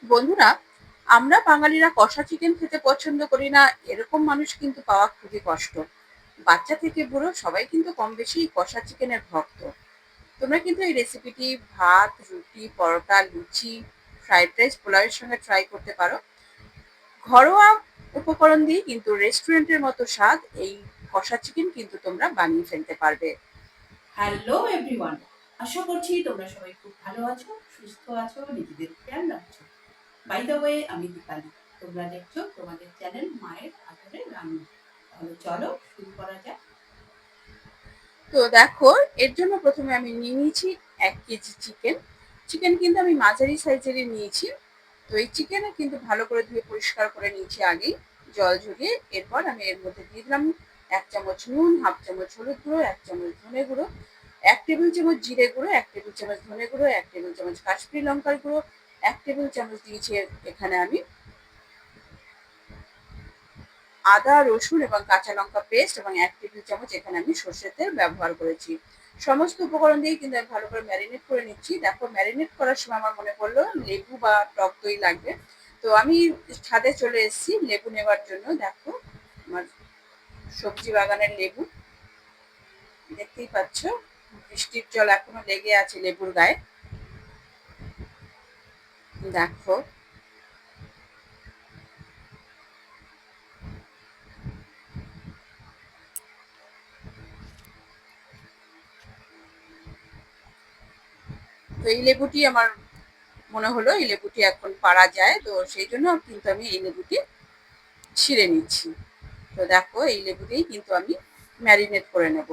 বন্ধুরা, আমরা বাঙালিরা কষা চিকেন খেতে পছন্দ করি না এরকম মানুষ কিন্তু পাওয়া খুবই কষ্ট। বাচ্চা থেকে বুড়ো সবাই কিন্তু কম বেশি কষা চিকেনের ভক্ত। তোমরা কিন্তু এই রেসিপিটি ভাত, রুটি, পরোটা, লুচি, ফ্রাইড রাইস, পোলাওয়ের সঙ্গে ট্রাই করতে পারো। ঘরোয়া উপকরণ দিয়ে কিন্তু রেস্টুরেন্টের মতো স্বাদ এই কষা চিকেন কিন্তু তোমরা বানিয়ে ফেলতে পারবে। হ্যালো এভরিওয়ান, আশা করছি তোমরা সবাই খুব ভালো আছো, সুস্থ আছো, নিজেদের খেয়াল রাখছো। বাই দ্য ওয়ে, আমি দীপালি। তোমরা দেখছো তোমাদের চ্যানেল মায়ের আদরের রান্না। তাহলে চলো শুরু করা যাক। তো দেখো, এর জন্য প্রথমে আমি নিয়ে নিয়েছি 1 কেজি চিকেন। চিকেন কিন্তু আমি মাঝারি সাইজেরই নিয়েছি। তো এই চিকেনে কিন্তু ভালো করে ধুয়ে পরিষ্কার করে নিয়েছি আগেই, জল ঝরিয়ে। এরপর আমি এর মধ্যে দিয়ে দিলাম 1 চামচ নুন, হাফ চামচ হলুদ গুঁড়ো, 1 চামচ ধনে গুঁড়ো, 1 টেবিল চামচ জিরে গুঁড়ো, 1 টেবিল চামচ ধনে গুঁড়ো, 1 টেবিল চামচ কাশ্মীরি লঙ্কার গুঁড়ো, 1 টেবিল চামচ দিয়েছি এখানে আমি আদা, রসুন এবং কাঁচা লঙ্কা পেস্ট, এবং 1 টেবিল চামচ এখানে আমি সর্ষের তেল ব্যবহার করেছি। সমস্ত উপকরণ দিয়ে কিন্তু আমি ভালো করে ম্যারিনেট করে নিচ্ছি। দেখো, ম্যারিনেট করার সময় আমার মনে পড়লো লেবু বা টক দই লাগবে। তো আমি ছাদে চলে এসেছি লেবু নেওয়ার জন্য। দেখো, আমার সবজি বাগানের লেবু, দেখতেই পাচ্ছ বৃষ্টির জল এখনো লেগে আছে লেবুর গায়ে। দেখো, তো এই লেবুটি আমার মনে হলো এই লেবুটি এখন পারা যায়, তো সেই জন্য কিন্তু আমি এই লেবুটি ছিঁড়ে নিচ্ছি। তো দেখো, এই লেবু দিয়েই কিন্তু আমি ম্যারিনেট করে নেব।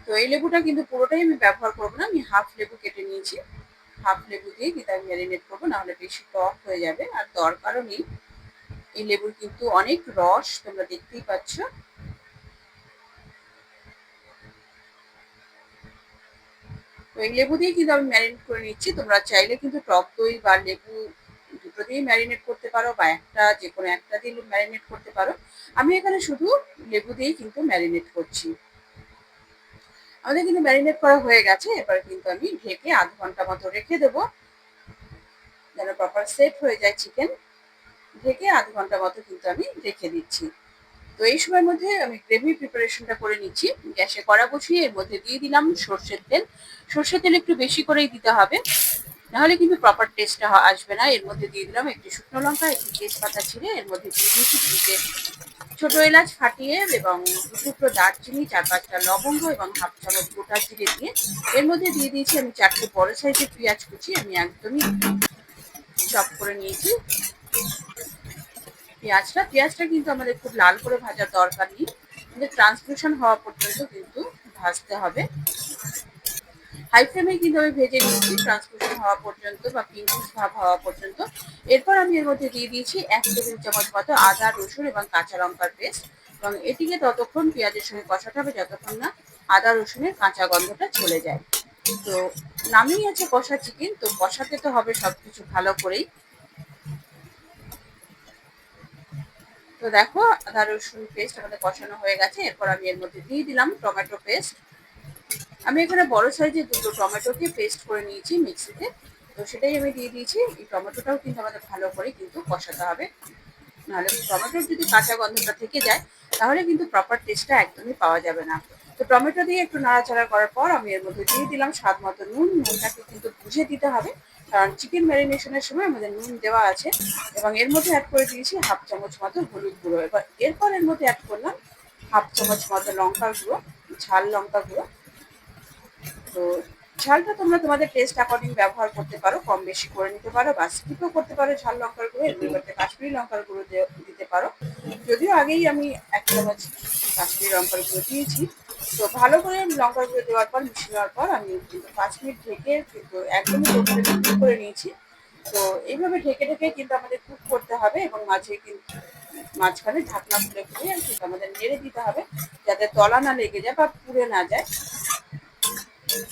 তো এই লেবুটা কিন্তু পুরোটাই আমি ব্যবহার করবো না, আমি হাফ লেবু কেটে নিয়েছি। হাফ লেবু দিয়ে কিন্তু আমি ম্যারিনেট করবো, নাহলে বেশি টক হয়ে যাবে, আর দরকারও নেই। এই লেবুর কিন্তু অনেক রস, তোমরা দেখতেই পাচ্ছ। তো এই লেবু দিয়ে কিন্তু আমি ম্যারিনেট করে নিচ্ছি। তোমরা চাইলে কিন্তু টক দই বা লেবু দুটো দিয়েই ম্যারিনেট করতে পারো, বা যে কোনো একটা দিয়ে ম্যারিনেট করতে পারো। আমি এখানে শুধু লেবু দিয়েই কিন্তু ম্যারিনেট করছি। আমাদের কিন্তু ম্যারিনেট করা হয়ে গেছে। এবার কিন্তু আমি ঢেকে 1/2 ঘন্টা মতো রেখে দেবো, যেন প্রপার সেট হয়ে যায় চিকেন। ঢেকে 1/2 ঘন্টা মতো কিন্তু আমি রেখে দিচ্ছি। তো এই সময়ের মধ্যে আমি গ্রেভি প্রিপারেশনটা করে নিচ্ছি। গ্যাসে কড়া বসিয়ে এর মধ্যে দিয়ে দিলাম সর্ষের তেল। সর্ষের তেল একটু বেশি করেই দিতে হবে, নাহলে কিন্তু প্রপার টেস্টটা আসবে না। এর মধ্যে দিয়ে দিলাম একটি শুকনো লঙ্কা, একটি তেজপাতা ছিঁড়ে এর মধ্যে দিয়ে দিয়েছি 2টে ছোট এলাচ ফাটিয়ে, এবং 2 টুকরো দারচিনি, 4-5টা লবঙ্গ এবং হাফ চামচ গোটা জিরে দিয়ে এর মধ্যে দিয়ে দিয়েছি আমি 4টে বড় সাইজের পেঁয়াজ কুচি। আমি একদমই চপ করে নিয়েছি পেঁয়াজটা কিন্তু আমাদের খুব লাল করে ভাজার দরকার নেই, আমাদের ট্রান্সলুশন হওয়া পর্যন্ত কিন্তু ভাজতে হবে। হাই ফ্লেমে কিন্তু আমি ভেজে নিচ্ছি ট্রান্সলুশন হওয়া পর্যন্ত, বা পিঙ্কিশ ভাব হওয়া পর্যন্ত। এরপর আমি এর মধ্যে দিয়ে দিয়েছি 1 টেবিল চামচ মতো আদা, রসুন এবং কাঁচা লঙ্কার পেস্ট, এবং এটিকে ততক্ষণ পেঁয়াজের সঙ্গে কষাতে হবে যতক্ষণ না আদা রসুনের কাঁচা গন্ধটা চলে যায়। তো নামেই আছে কষা চিকেন, তো কষাতে তো হবে সবকিছু ভালো করেই। তো দেখো, আদা রসুন পেস্ট আমাদের কষানো হয়ে গেছে। এরপর আমি এর মধ্যে দিয়ে দিলাম টমেটো পেস্ট। আমি এখানে বড় সাইজের 2টো টমেটোকে পেস্ট করে নিয়েছি মিক্সিতে। তো সেটাই আমি দিয়ে দিয়েছি। এই টমেটোটাও কিন্তু আমাদের ভালো করে কিন্তু কষাতে হবে, নাহলে টমেটোর যদি কাঁচা গন্ধটা থেকে যায় তাহলে কিন্তু প্রপার টেস্টটা একদমই পাওয়া যাবে না। তো টমেটো দিয়ে একটু নাড়াচাড়া করার পর আমি এর মধ্যে দিয়ে দিলাম স্বাদ মতো নুন। নুনটাকে কিন্তু বুঝে দিতে হবে, কারণ চিকেন ম্যারিনেশনের সময় আমাদের নুন দেওয়া আছে। এবং এর মধ্যে অ্যাড করে দিয়েছি হাফ চামচ মতো হলুদ গুঁড়ো। এরপর এর মধ্যে অ্যাড করলাম হাফ চামচ মতো লঙ্কার গুঁড়ো, ঝাল লঙ্কা গুঁড়ো। তো ঝালটা তোমরা তোমাদের টেস্ট অ্যাকর্ডিং ব্যবহার করতে পারো, কম বেশি করে নিতে পারো, বা স্কিপও করতে পারো ঝাল লঙ্কার গুঁড়ো। এর পরিবর্তে কাশ্মীরি লঙ্কার গুঁড়ো দিতে পারো, যদিও আগেই আমি 1 চামচ কাশ্মীরি লঙ্কার গুঁড়ো দিয়েছি। তো ভালো করে লঙ্কার গুঁড়ো দেওয়ার পর, মিশিয়ে নেওয়ার পর আমি কিন্তু 5 মিনিট ঢেকে কিন্তু একদমই টোটালি কুক করে নিয়েছি। তো এইভাবে ঢেকে ঢেকে কিন্তু আমাদের কুক করতে হবে, এবং মাঝখানে ঢাকনা খুলে খুলে কিন্তু আমাদের নেড়ে দিতে হবে, যাতে তলা না লেগে যায় বা পুড়ে না যায়।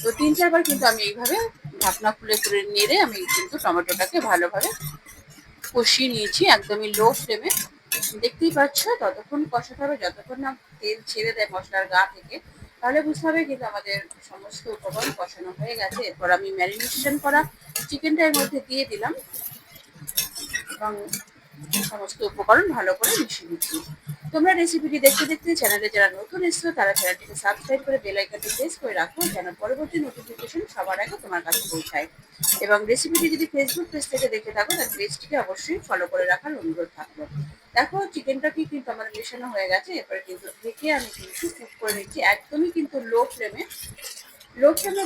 তো 3-4 বার কিন্তু আমি এইভাবে ঢাকনা খুলে খুলে নেড়ে আমি কিন্তু টমেটোটাকে ভালোভাবে কষিয়ে নিয়েছি একদমই লো ফ্লেমে। দেখতেই পাচ্ছ ততক্ষণ কষাতে হবে যতক্ষণ না তেল ছেড়ে দেয় মশলার গা থেকে। তাহলে বুঝতে হবে কিন্তু আমাদের সমস্ত উপকরণ কষানো হয়ে গেছে। এরপর আমি ম্যারিনেশন করা চিকেনটা এর মধ্যে দিয়ে দিলাম এবং সমস্ত উপকরণ ভালো করে মিশিয়ে দিচ্ছি। তোমরা রেসিপিটি দেখতে দেখতে চ্যানেলে যারা নতুন এসছো তারা চ্যানেলটিকে সাবস্ক্রাইব করে বেল আইকনটি প্রেস করে রাখো, যেন পরবর্তী নোটিফিকেশন সবার আগে তোমার কাছে পৌঁছায়। এবং রেসিপিটি যদি ফেসবুক পেজ থেকে দেখে থাকো তাহলে পেজটিকে অবশ্যই ফলো করে রাখার অনুরোধ থাকলো। দেখো চিকেনটাকে কিন্তু আমার মেশানো হয়ে গেছে। এরপরে কিন্তু ঢেকে আমি কিন্তু কুক করে নিচ্ছি, একদমই কিন্তু লো ফ্লেমে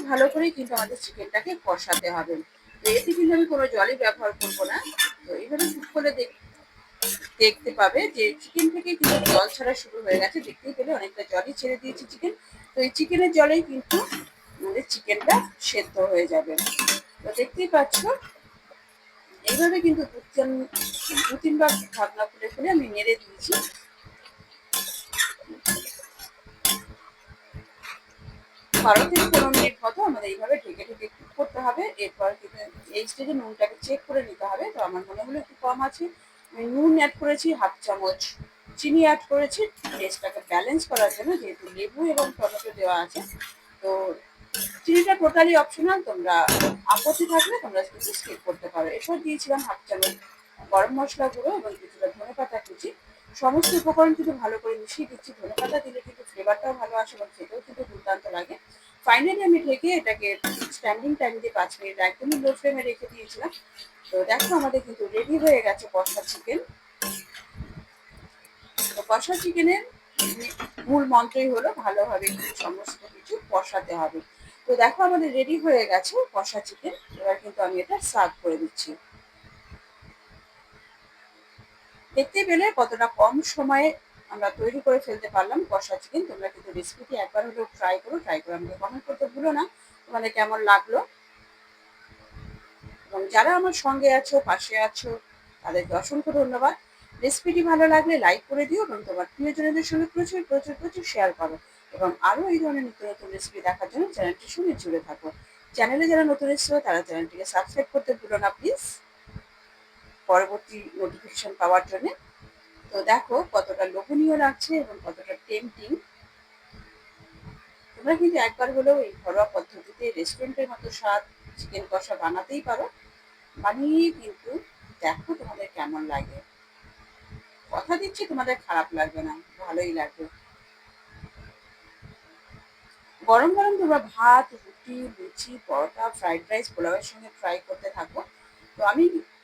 ভালো করে কিন্তু আমাদের চিকেনটাকে কষাতে হবে। তো এতে কিন্তু আমি কোনো জলই ব্যবহার করবো না। তো এইভাবে কুক করে দেখতে পাবে যে চিকেন থেকে কিন্তু জল ছাড়া শুরু হয়ে গেছে। দেখতেই পেলে অনেকটা জলই ছেড়ে দিয়েছি চিকেন। তো এই চিকেনের জলেই কিন্তু আমাদের চিকেনটা সেদ্ধ হয়ে যাবে। তো দেখতেই পাচ্ছ এইভাবে কিন্তু দু তিনবার ঢাকনা খুলে খুলে আমি নেড়ে দিয়েছি। 12 থেকে 15 মিনিট মতো আমাদের এইভাবে ঢেকে ঢেকে কুক করতে হবে। এরপর কিন্তু এই স্টেজে নুনটাকে চেক করে নিতে হবে। তো আমার মনে হলো একটু কম আছে, আমি নুন অ্যাড করেছি, 1/2 চামচ চিনি অ্যাড করেছি টেস্টটাকে ব্যালেন্স করার জন্য, যেহেতু লেবু এবং টমেটো দেওয়া আছে। তো চিনিটা টোটালি অপশনাল, তোমরা আপত্তি থাকলে তোমরা কিন্তু স্কিপ করতে পারো। এরপর দিয়েছিলাম 1/2 চামচ গরম মশলা গুঁড়ো এবং কিছুটা ধনেপাতা কুচি। সমস্ত উপকরণ কিন্তু ভালো করে মিশিয়ে দিচ্ছি। ধনেপাতা দিলে কিন্তু ফ্লেভারটাও ভালো আসে এবং খেতেও কিন্তু দুর্দান্ত লাগে। ফাইনালি আমি ঢেকে এটাকে স্ট্যান্ডিং টাইম দিয়ে 5 মিনিট একদমই লো ফ্লেমে রেখে দিয়েছিলাম। তো দেখো আমাদের কিন্তু রেডি হয়ে গেছে কষা চিকেন। তো কষা চিকেনের মূল মন্ত্রই হলো ভালোভাবে সমস্ত কিছু কষাতে হবে। তো দেখো আমাদের রেডি হয়ে গেছে কষা চিকেন। এবার কিন্তু আমি এটা সার্ভ করে দিচ্ছি। দেখতে পেলে কতটা কম সময়ে আমরা তৈরি করে ফেলতে পারলাম কষা চিকেন। তোমরা কিন্তু রেসিপিটি একবার হলেও ট্রাই করো, ট্রাই করে আমাকে কমেন্ট করতে ভুলো না তোমাদের কেমন লাগলো। এবং যারা আমার সঙ্গে আছো, পাশে আছো, তাদেরকে অসংখ্য ধন্যবাদ। রেসিপিটি ভালো লাগলে লাইক করে দিও এবং তোমার প্রিয়জনদের সঙ্গে প্রচুর প্রচুর প্রচুর শেয়ার করো। এবং আরও এই ধরনের নিত্য নতুন রেসিপি দেখার জন্য চ্যানেলটির সঙ্গে জুড়ে থাকো। চ্যানেলে যারা নতুন এসছো তারা চ্যানেলটিকে সাবস্ক্রাইব করতে ভুলো না প্লিজ, পরবর্তী নোটিফিকেশন পাওয়ার জন্য। তো দেখো কতটা লোভনীয় লাগছে এবং কতটা টেম্পটিং। তোমরা কিন্তু একবার হলেও এই ঘরোয়া পদ্ধতিতে রেস্টুরেন্টের মতো স্বাদ চিকেন কষা বানাতেই পারো। বানিয়ে কিন্তু দেখো তোমাদের কেমন লাগে। কথা দিচ্ছি তোমাদের খারাপ লাগবে না, ভালোই লাগবে। গরম গরম তোমরা ভাত, রুটি, লুচি, পরোটা, ফ্রাইড রাইস, পোলাওয়ের সঙ্গে ট্রাই করতে থাকো। তো আমি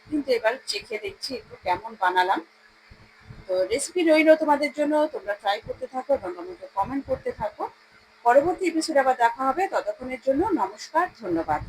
কিন্তু এবার চেখে দেখছি একটু কেমন বানালাম। তো রেসিপি রইলো তোমাদের জন্য, তোমরা ট্রাই করতে থাকো এবং আমাকে কমেন্ট করতে থাকো। পরবর্তী এপিসোডে আবার দেখা হবে, ততক্ষণের জন্য নমস্কার, ধন্যবাদ।